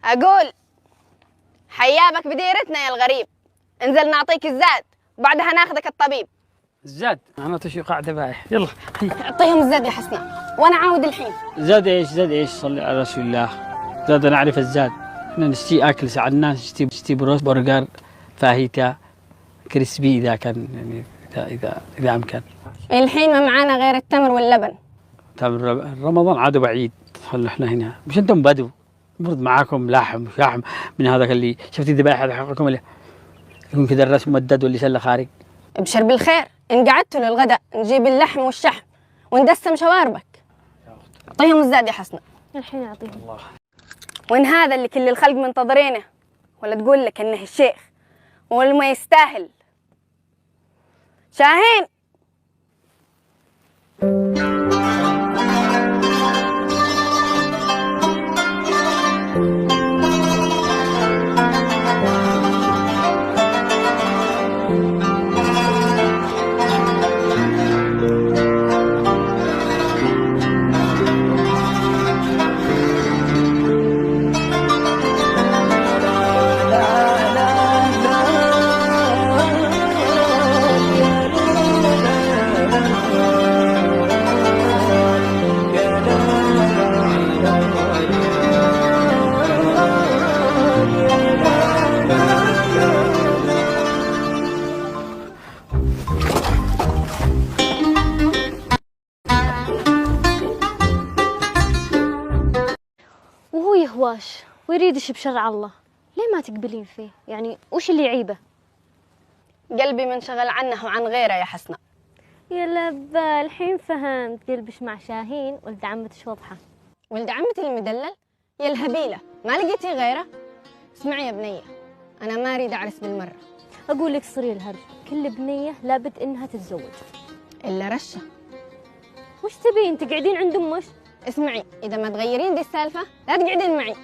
أقول حيابك بديرتنا يا الغريب، انزل نعطيك الزاد وبعدها ناخذك الطبيب. الزاد انا تشي قاعده بايح. يلا اعطيهم الزاد يا حسنة وانا عاود الحين. زاد ايش؟ زاد ايش؟ صلي على رسول الله. زاد انا اعرف الزاد. احنا نشتي اكل ساعدنا، نشتي بروست برجر فاهيتا كريسبي اذا كان يعني اذا امكن. الحين ما معانا غير التمر واللبن. تمر رمضان عاد بعيد، خلوا احنا هنا مش انتم بدو، المفروض معاكم لحم وشحم من هذاك اللي شفتي الذبائح هذا حقكم اللي يكون كذا الراس ممدد واللي سله خارج. ابشر بالخير، ان قعدتوا للغداء نجيب اللحم والشحم وندسم شواربك. اعطيهم الزاد يا حسنة. الحين اعطيهم. الله. وين هذا اللي كل الخلق منتظرينه؟ ولا تقول لك انه الشيخ والما يستاهل؟ شاهين. وهو يهواش ويريدش بشرع الله، ليه ما تقبلين فيه؟ يعني وش اللي يعيبه؟ قلبي منشغل عنه وعن غيره يا حسنة. يا لبا الحين فهمت، قلبش مع شاهين ولد عمتش واضحة. ولد عمتي المدلل؟ يا الهبيلة ما لقيتي غيره؟ اسمعي يا بنية، أنا ما أريد أعرس بالمرة. أقول لك صري الهرج، كل بنية لابد إنها تتزوج. إلا رشة. وش تبين تقعدين عند أمش؟ اسمعي، إذا ما تغيرين دي السالفة لا تقعدين معي.